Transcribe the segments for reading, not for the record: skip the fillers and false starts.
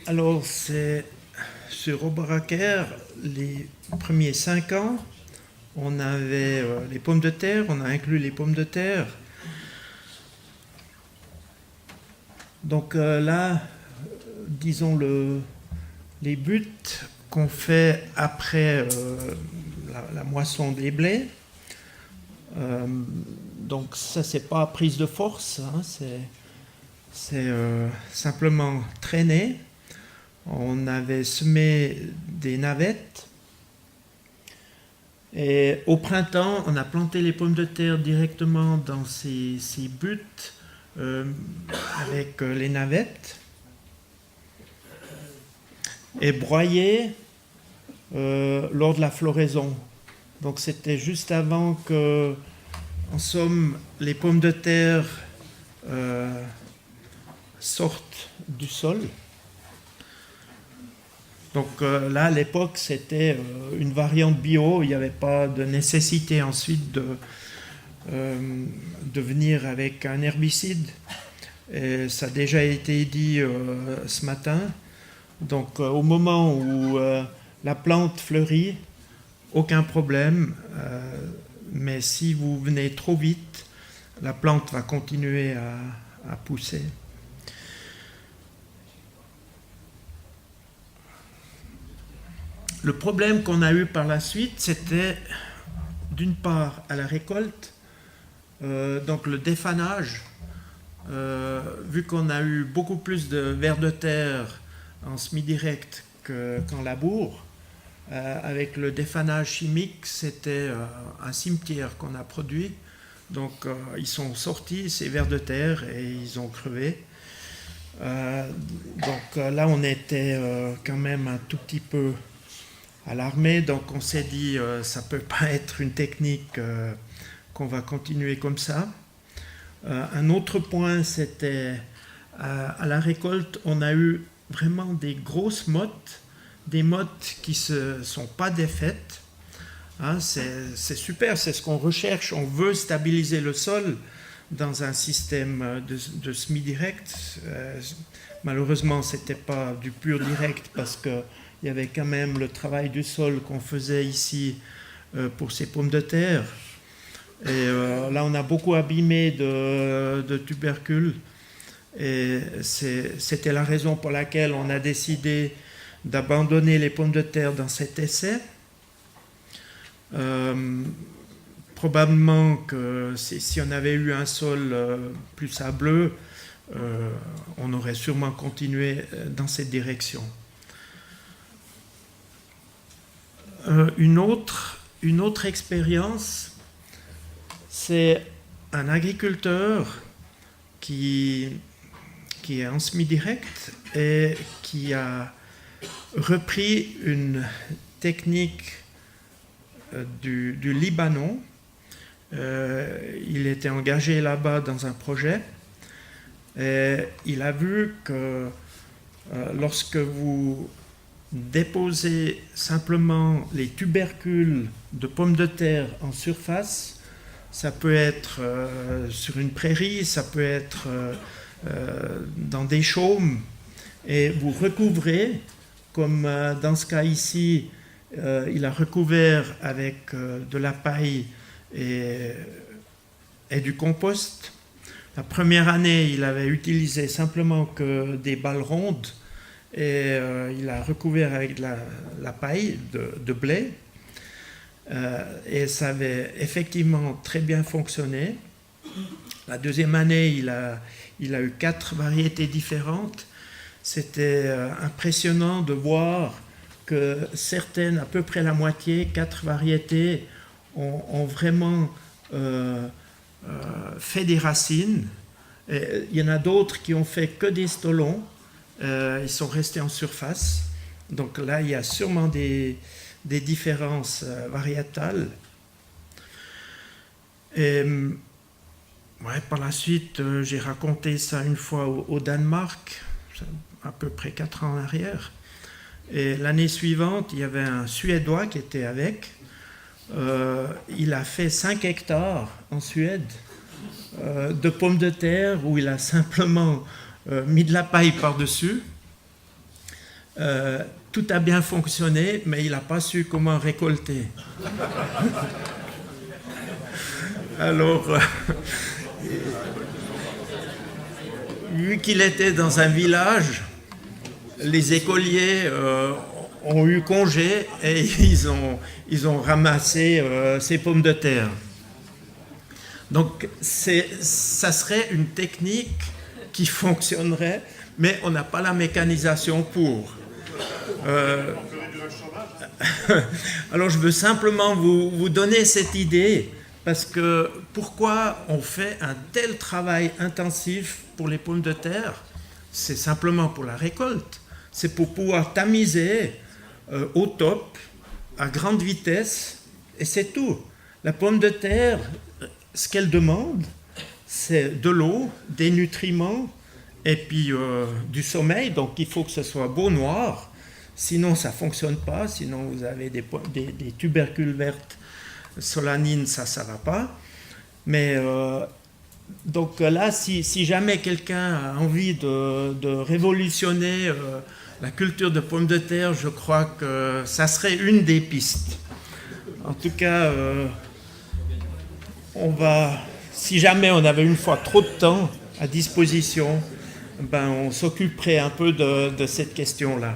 Alors, c'est sur Oberaker, les premiers 5 ans, on avait les pommes de terre, on a inclus les pommes de terre. Donc là, disons les buts qu'on fait après la moisson des blés. Donc ça, c'est pas prise de force, hein, c'est simplement traîner. On avait semé des navettes et au printemps, on a planté les pommes de terre directement dans ces buts avec les navettes et broyé lors de la floraison. Donc c'était juste avant que, en somme, les pommes de terre sortent du sol. Donc là, à l'époque, c'était une variante bio. Il n'y avait pas de nécessité ensuite de venir avec un herbicide. Et ça a déjà été dit ce matin. Donc au moment où la plante fleurit, aucun problème. Mais si vous venez trop vite, la plante va continuer à pousser. Le problème qu'on a eu par la suite, c'était d'une part à la récolte, donc le défanage, vu qu'on a eu beaucoup plus de vers de terre en semi-direct qu'en labour, avec le défanage chimique, c'était un cimetière qu'on a produit. Donc ils sont sortis, ces vers de terre, et ils ont crevé. Donc là, on était quand même un tout petit peu alarmé, donc on s'est dit ça peut pas être une technique qu'on va continuer comme ça. Un autre point, c'était à la récolte, on a eu vraiment des grosses mottes, des mottes qui se sont pas défaites. Hein, c'est super, c'est ce qu'on recherche. On veut stabiliser le sol dans un système de semi-direct. Malheureusement, c'était pas du pur direct parce que il y avait quand même le travail du sol qu'on faisait ici pour ces pommes de terre. Et là, on a beaucoup abîmé de tubercules. Et c'était la raison pour laquelle on a décidé d'abandonner les pommes de terre dans cet essai. Probablement que si on avait eu un sol plus sableux, on aurait sûrement continué dans cette direction. Une autre expérience, c'est un agriculteur qui est en semi-direct et qui a repris une technique du Libanon. Il était engagé là-bas dans un projet et il a vu que lorsque vous déposez simplement les tubercules de pommes de terre en surface, ça peut être sur une prairie, ça peut être dans des chaumes, et vous recouvrez, comme dans ce cas ici, il a recouvert avec de la paille et du compost. La première année, il avait utilisé simplement que des balles rondes, et il a recouvert avec la paille de blé, et ça avait effectivement très bien fonctionné. La deuxième année, il a eu 4 variétés différentes. C'était impressionnant de voir que certaines, à peu près la moitié, 4 variétés, ont vraiment fait des racines. Et il y en a d'autres qui ont fait que des stolons. Ils sont restés en surface. Donc là, il y a sûrement des différences variétales. Et par la suite, j'ai raconté ça une fois au Danemark, à peu près 4 ans en arrière. Et l'année suivante, il y avait un Suédois qui était avec. Il a fait 5 hectares en Suède de pommes de terre où il a simplement mis de la paille par-dessus. Tout a bien fonctionné, mais il n'a pas su comment récolter. Alors, vu qu'il était dans un village, les écoliers ont eu congé et ils ont ramassé ces pommes de terre. Donc, ça serait une technique qui fonctionnerait, mais on n'a pas la mécanisation pour. Alors, je veux simplement vous donner cette idée, parce que pourquoi on fait un tel travail intensif pour les pommes de terre? C'est simplement pour la récolte. C'est pour pouvoir tamiser au top, à grande vitesse, et c'est tout. La pomme de terre, ce qu'elle demande, c'est de l'eau, des nutriments, et puis du sommeil. Donc il faut que ce soit beau noir, sinon ça ne fonctionne pas, sinon vous avez des tubercules vertes, solanine, ça ne va pas. Mais donc là, si jamais quelqu'un a envie de révolutionner la culture de pommes de terre, je crois que ça serait une des pistes. En tout cas, si jamais on avait une fois trop de temps à disposition, ben on s'occuperait un peu de cette question-là.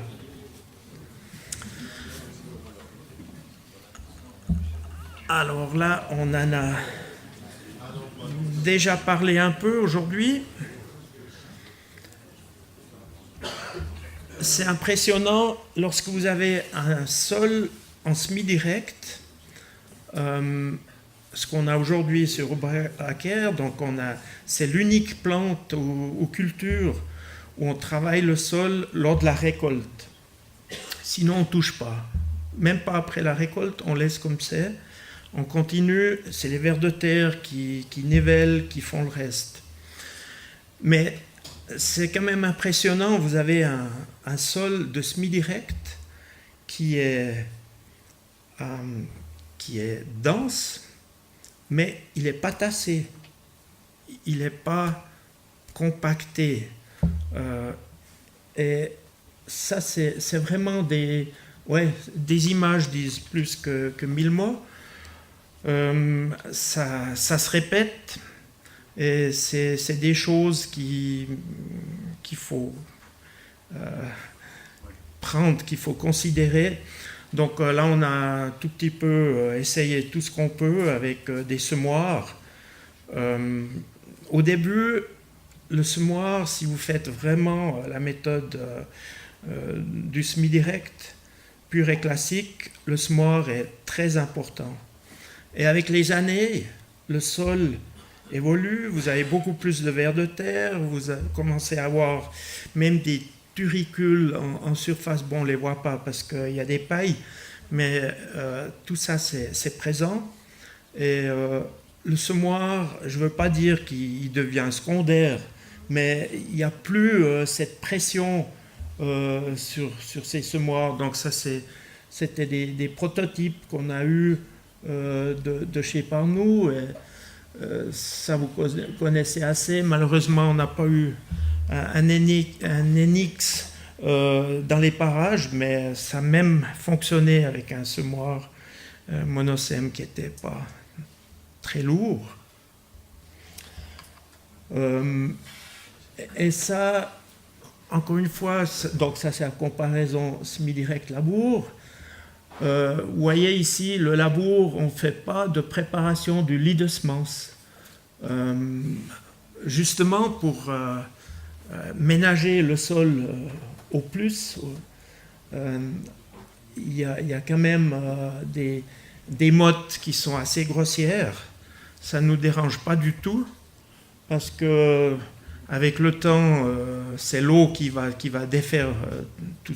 Alors là, on en a déjà parlé un peu aujourd'hui. C'est impressionnant lorsque vous avez un sol en semi-direct, ce qu'on a aujourd'hui sur Aubrac-Acker, donc c'est l'unique plante ou culture où on travaille le sol lors de la récolte. Sinon, on ne touche pas. Même pas après la récolte, on laisse comme c'est. On continue, c'est les vers de terre qui nivellent, qui font le reste. Mais c'est quand même impressionnant, vous avez un sol de semi-direct qui est dense, mais il n'est pas tassé, il n'est pas compacté. Et ça, c'est vraiment des images disent plus que 1000 mots. Ça se répète. Et c'est des choses qu'il faut prendre, qu'il faut considérer. Donc là, on a un tout petit peu essayé tout ce qu'on peut avec des semoirs. Au début, le semoir, si vous faites vraiment la méthode du semi-direct, pur et classique, le semoir est très important. Et avec les années, le sol évolue, vous avez beaucoup plus de vers de terre, vous commencez à avoir même des turicules en surface. Bon, on ne les voit pas parce qu'il y a des pailles, mais tout ça, c'est présent. Et le semoir, je ne veux pas dire qu'il devient secondaire, mais il n'y a plus cette pression sur ces semoirs. Donc ça, c'était des prototypes qu'on a eus de chez Parnou. Et, ça vous connaissez assez. Malheureusement, on n'a pas eu un NX dans les parages, mais ça a même fonctionné avec un semoir monocème qui n'était pas très lourd. Et ça, encore une fois, donc ça c'est la comparaison semi-direct labour. Vous voyez ici, le labour, on ne fait pas de préparation du lit de semences. Justement pour ménager le sol au plus, il y a quand même des mottes qui sont assez grossières. Ça ne nous dérange pas du tout, parce que avec le temps, c'est l'eau qui va défaire tout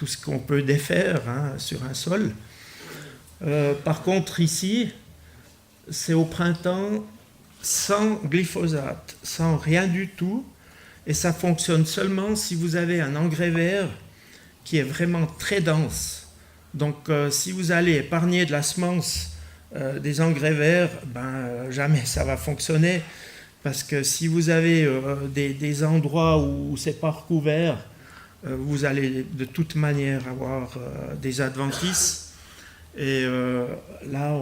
ce qu'on peut défaire sur un sol. Par contre, ici, c'est au printemps sans glyphosate, sans rien du tout, et ça fonctionne seulement si vous avez un engrais vert qui est vraiment très dense. Donc, si vous allez épargner de la semence des engrais verts, jamais ça va fonctionner, parce que si vous avez des endroits où c'est pas recouvert, vous allez de toute manière avoir des adventices. Et là,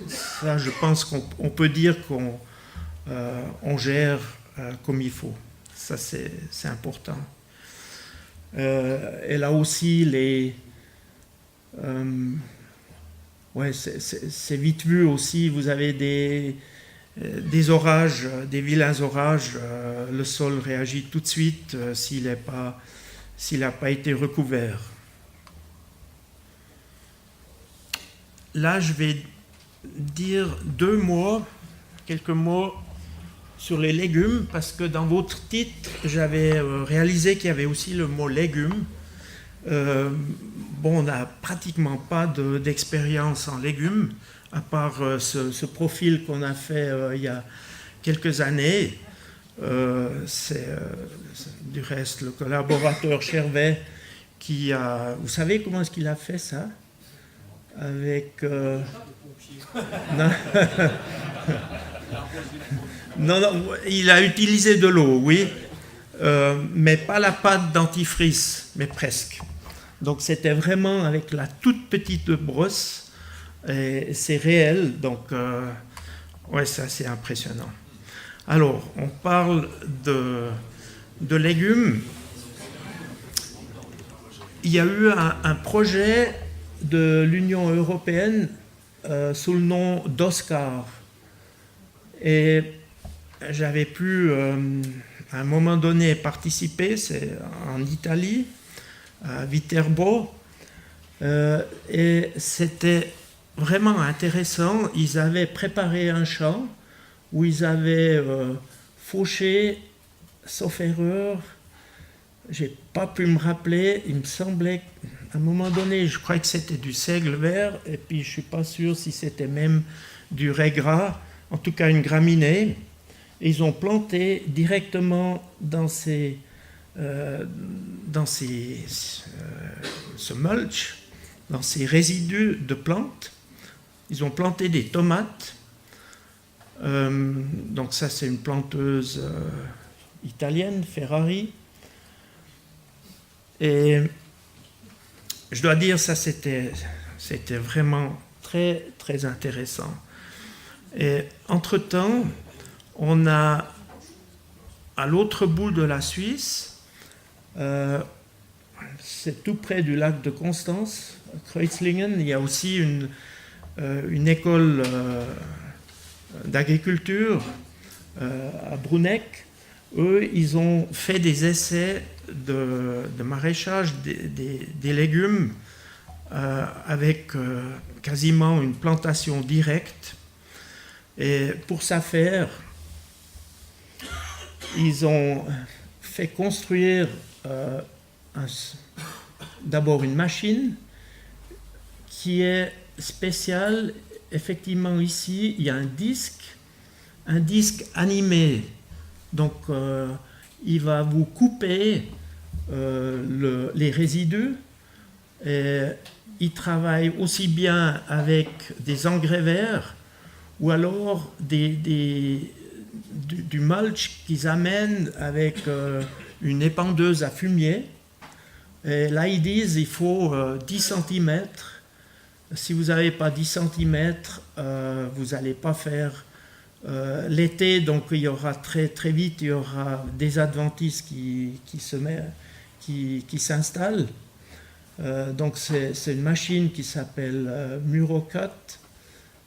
ça, je pense qu'on peut dire qu'on gère comme il faut. Ça, c'est important. Et là aussi, c'est vite vu aussi. Vous avez des orages, des vilains orages. Le sol réagit tout de suite s'il n'a pas été recouvert. Là, je vais dire quelques mots sur les légumes, parce que dans votre titre, j'avais réalisé qu'il y avait aussi le mot légumes. On n'a pratiquement pas d'expérience en légumes, à part ce profil qu'on a fait il y a quelques années. C'est du reste le collaborateur Chervet qui a... Vous savez comment est-ce qu'il a fait ça? Avec... non, il a utilisé de l'eau, oui, mais pas la pâte dentifrice, mais presque. Donc c'était vraiment avec la toute petite brosse, et c'est réel, donc c'est assez impressionnant. Alors, on parle de légumes. Il y a eu un projet de l'Union européenne sous le nom d'Oscar. Et j'avais pu, à un moment donné, participer, c'est en Italie, à Viterbo, et c'était vraiment intéressant. Ils avaient préparé un champ où ils avaient fauché, sauf erreur, j'ai pas pu me rappeler, il me semblait, à un moment donné, je crois que c'était du seigle vert, et puis je suis pas sûr si c'était même du raie gras, en tout cas une graminée, et ils ont planté directement dans ce mulch, dans ces résidus de plantes. Ils ont planté des tomates. Donc ça, c'est une planteuse italienne, Ferrari. Et je dois dire, ça, c'était vraiment très, très intéressant. Et entre-temps, on a, à l'autre bout de la Suisse, c'est tout près du lac de Constance, Kreuzlingen, il y a aussi une école d'agriculture à Bruneck. Eux, ils ont fait des essais de maraîchage des légumes avec quasiment une plantation directe. Et pour ça faire, ils ont fait construire d'abord une machine qui est spéciale. Effectivement, ici, il y a un disque animé. Donc, il va vous couper les résidus. Et il travaille aussi bien avec des engrais verts ou alors du mulch qu'ils amènent avec une épandeuse à fumier. Et là, ils disent qu'il faut 10 cm. Si vous n'avez pas 10 cm, vous n'allez pas faire l'été. Donc, il y aura très, très vite, il y aura des adventices qui s'installent. Donc, c'est une machine qui s'appelle Murocut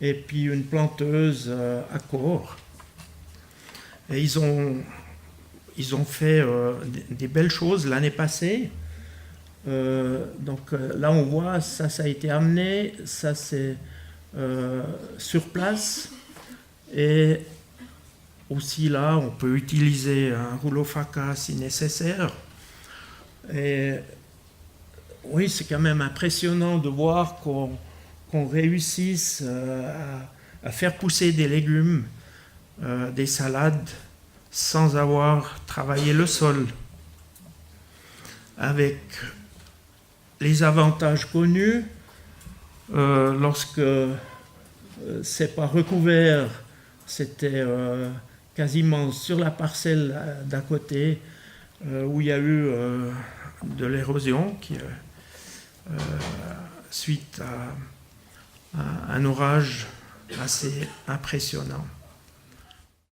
et puis une planteuse à corps. Et ils ont fait des belles choses l'année passée. Donc là, on voit, ça a été amené, ça c'est sur place. Et aussi là, on peut utiliser un rouleau Faca si nécessaire. Et oui, c'est quand même impressionnant de voir qu'on réussisse à faire pousser des légumes, des salades, sans avoir travaillé le sol. Avec les avantages connus, lorsque c'est pas recouvert, c'était quasiment sur la parcelle d'à côté, où il y a eu de l'érosion suite à un orage assez impressionnant.